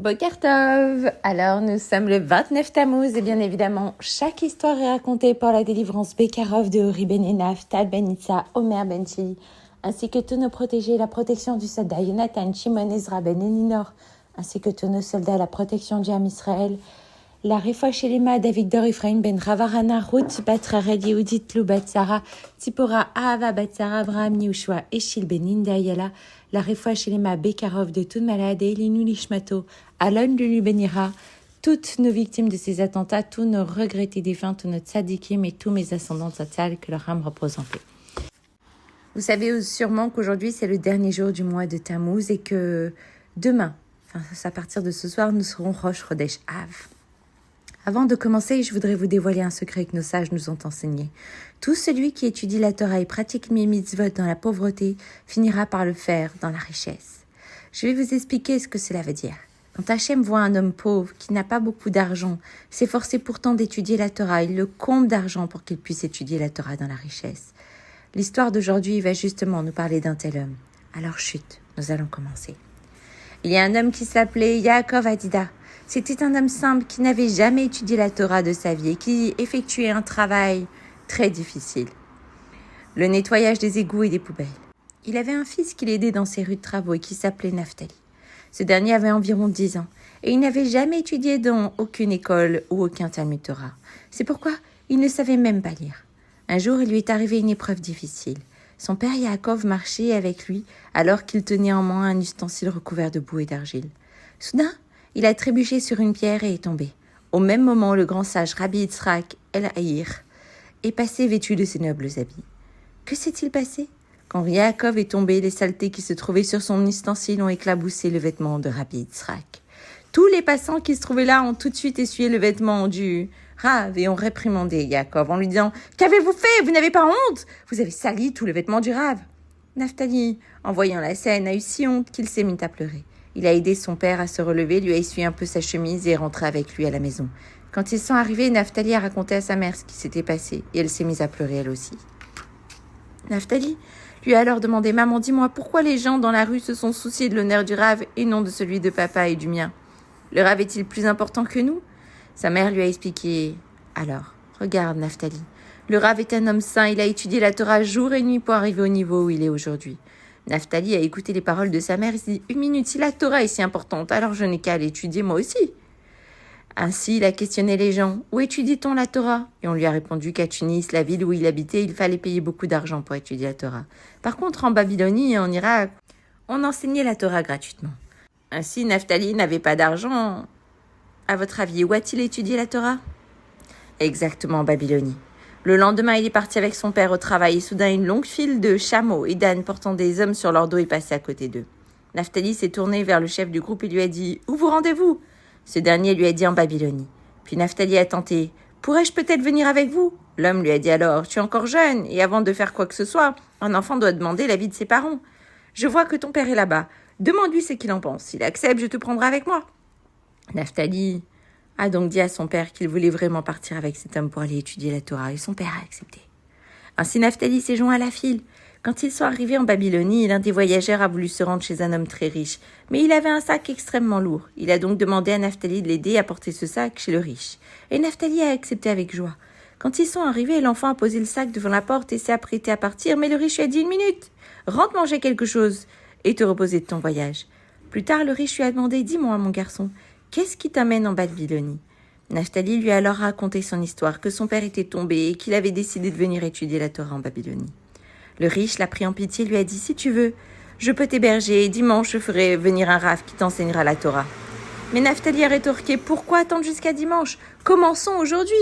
Boker Tov. Alors, nous sommes le 29 Tammuz et bien évidemment, chaque histoire est racontée par la délivrance Bekarov de Ori Ben Enaf, Tal Ben Itza, Omer Ben Chili, ainsi que tous nos protégés, la protection du soldat Yonatan, Shimon, Ezra Ben Eninor, ainsi que tous nos soldats, la protection du Ham Israël, la Refoua Shelema d'Avigdor Ephraim Ben Ravarana, Ruth Batrared Yehudit Lou Batsara, Tzipora Ahava Batsara, Abraham Yehoshua, Eshil Ben Inda Yala, la Refoua Shelema Bekarov de tout malade, Elinu Lishmato, Alon Lulu Benira, toutes nos victimes de ces attentats, tous nos regrettés défunts, tous nos tzadikim et tous mes ascendants tzatzal, que leur âme repose en paix. Vous savez sûrement qu'aujourd'hui c'est le dernier jour du mois de Tammuz et que demain, à partir de ce soir, nous serons Rosh Chodesh Av. Avant de commencer, je voudrais vous dévoiler un secret que nos sages nous ont enseigné. Tout celui qui étudie la Torah et pratique mes mitzvot dans la pauvreté finira par le faire dans la richesse. Je vais vous expliquer ce que cela veut dire. Quand Hachem voit un homme pauvre qui n'a pas beaucoup d'argent, s'efforcer pourtant d'étudier la Torah, il le comble d'argent pour qu'il puisse étudier la Torah dans la richesse. L'histoire d'aujourd'hui va justement nous parler d'un tel homme. Alors chut, nous allons commencer. Il y a un homme qui s'appelait Yaakov Adida. C'était un homme simple qui n'avait jamais étudié la Torah de sa vie et qui effectuait un travail très difficile. Le nettoyage des égouts et des poubelles. Il avait un fils qui l'aidait dans ses rudes travaux et qui s'appelait Naphtali. Ce dernier avait environ 10 ans et il n'avait jamais étudié dans aucune école ou aucun Talmud Torah. C'est pourquoi il ne savait même pas lire. Un jour, il lui est arrivé une épreuve difficile. Son père Yaakov marchait avec lui alors qu'il tenait en main un ustensile recouvert de boue et d'argile. Soudain, il a trébuché sur une pierre et est tombé. Au même moment, le grand sage Rabbi Yitzhak El-Haïr est passé vêtu de ses nobles habits. Que s'est-il passé? Quand Yaakov est tombé, les saletés qui se trouvaient sur son ustensile ont éclaboussé le vêtement de Rabbi Yitzhak. Tous les passants qui se trouvaient là ont tout de suite essuyé le vêtement du Rav et ont réprimandé Yaakov en lui disant « Qu'avez-vous fait? Vous n'avez pas honte? Vous avez sali tout le vêtement du Rav. » Naphtali, en voyant la scène, a eu si honte qu'il s'est mis à pleurer. Il a aidé son père à se relever, lui a essuyé un peu sa chemise et est rentré avec lui à la maison. Quand ils sont arrivés, Naphtali a raconté à sa mère ce qui s'était passé et elle s'est mise à pleurer elle aussi. Naphtali lui a alors demandé « Maman, dis-moi, pourquoi les gens dans la rue se sont souciés de l'honneur du Rav et non de celui de papa et du mien? Le Rav est-il plus important que nous ?» Sa mère lui a expliqué « Alors, regarde Naphtali, le Rav est un homme saint, il a étudié la Torah jour et nuit pour arriver au niveau où il est aujourd'hui. » Naphtali a écouté les paroles de sa mère et s'est dit « Une minute, si la Torah est si importante, alors je n'ai qu'à l'étudier moi aussi. » Ainsi, il a questionné les gens. « Où étudie-t-on la Torah ?» Et on lui a répondu qu'à Tunis, la ville où il habitait, il fallait payer beaucoup d'argent pour étudier la Torah. Par contre, en Babylonie et en Irak, on enseignait la Torah gratuitement. Ainsi, Naphtali n'avait pas d'argent. À votre avis, où a-t-il étudié la Torah? Exactement, en Babylonie. Le lendemain, il est parti avec son père au travail et soudain, une longue file de chameaux et d'ânes portant des hommes sur leur dos est passée à côté d'eux. Naphtali s'est tourné vers le chef du groupe et lui a dit « Où vous rendez-vous » Ce dernier lui a dit « En Babylonie ». Puis Naphtali a tenté « Pourrais-je peut-être venir avec vous ?» L'homme lui a dit alors « Tu es encore jeune et avant de faire quoi que ce soit, un enfant doit demander l'avis de ses parents. Je vois que ton père est là-bas. Demande-lui ce qu'il en pense. S'il accepte, je te prendrai avec moi. » Naphtali a donc dit à son père qu'il voulait vraiment partir avec cet homme pour aller étudier la Torah et son père a accepté. Ainsi Naphtali s'est joint à la file. Quand ils sont arrivés en Babylonie, l'un des voyageurs a voulu se rendre chez un homme très riche, mais il avait un sac extrêmement lourd. Il a donc demandé à Naphtali de l'aider à porter ce sac chez le riche. Et Naphtali a accepté avec joie. Quand ils sont arrivés, l'enfant a posé le sac devant la porte et s'est apprêté à partir, mais le riche lui a dit « Une minute, rentre manger quelque chose et te reposer de ton voyage. » Plus tard, le riche lui a demandé « Dis-moi, mon garçon, qu'est-ce qui t'amène en Babylonie ?» Naphtali lui a alors raconté son histoire, que son père était tombé et qu'il avait décidé de venir étudier la Torah en Babylonie. Le riche l'a pris en pitié et lui a dit « Si tu veux, je peux t'héberger et dimanche je ferai venir un Rav qui t'enseignera la Torah. » Mais Naphtali a rétorqué « Pourquoi attendre jusqu'à dimanche? Commençons aujourd'hui !»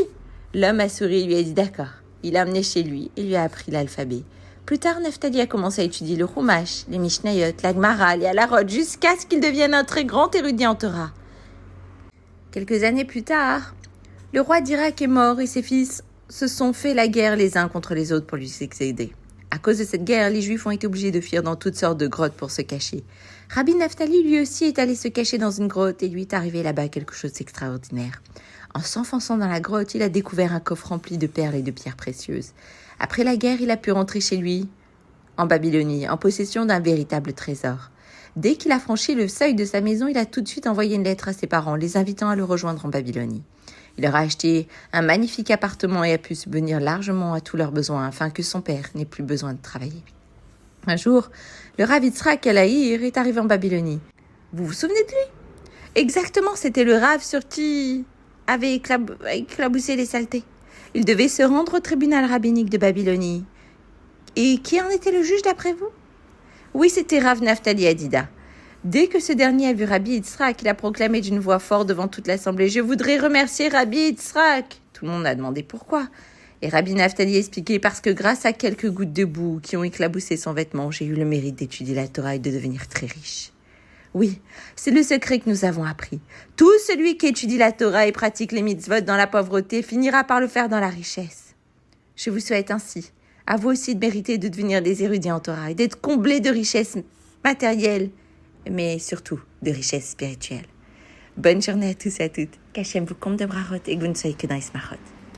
L'homme a souri et lui a dit « D'accord. » Il l'a amené chez lui et lui a appris l'alphabet. Plus tard, Naphtali a commencé à étudier le Chumash, les Mishnayot, la Gemara, les Halarot, jusqu'à ce qu'il devienne un très grand érudit en Torah. Quelques années plus tard, le roi d'Irak est mort et ses fils se sont fait la guerre les uns contre les autres pour lui succéder. À cause de cette guerre, les Juifs ont été obligés de fuir dans toutes sortes de grottes pour se cacher. Rabbi Naphtali, lui aussi, est allé se cacher dans une grotte et lui est arrivé là-bas quelque chose d'extraordinaire. En s'enfonçant dans la grotte, il a découvert un coffre rempli de perles et de pierres précieuses. Après la guerre, il a pu rentrer chez lui, en Babylonie, en possession d'un véritable trésor. Dès qu'il a franchi le seuil de sa maison, il a tout de suite envoyé une lettre à ses parents, les invitant à le rejoindre en Babylonie. Il leur a acheté un magnifique appartement et a pu subvenir largement à tous leurs besoins afin que son père n'ait plus besoin de travailler. Un jour, le Rav Yitzhak El-Ahir est arrivé en Babylonie. Vous vous souvenez de lui ? Exactement, c'était le Rav sur qui avait éclaboussé les saletés. Il devait se rendre au tribunal rabbinique de Babylonie. Et qui en était le juge d'après vous ? Oui, c'était Rav Naftali Hadida. Dès que ce dernier a vu Rabbi Yitzhak, il a proclamé d'une voix forte devant toute l'assemblée « Je voudrais remercier Rabbi Yitzhak !» Tout le monde a demandé pourquoi. Et Rabbi Naftali a expliqué « Parce que grâce à quelques gouttes de boue qui ont éclaboussé son vêtement, j'ai eu le mérite d'étudier la Torah et de devenir très riche. » Oui, c'est le secret que nous avons appris. Tout celui qui étudie la Torah et pratique les mitzvot dans la pauvreté finira par le faire dans la richesse. Je vous souhaite ainsi, à vous aussi de mériter de devenir des érudits en Torah et d'être comblés de richesses matérielles, mais surtout de richesses spirituelles. Bonne journée à tous et à toutes. Qu'Hachem vous comble de brachot et que vous ne soyez que dans les smachot.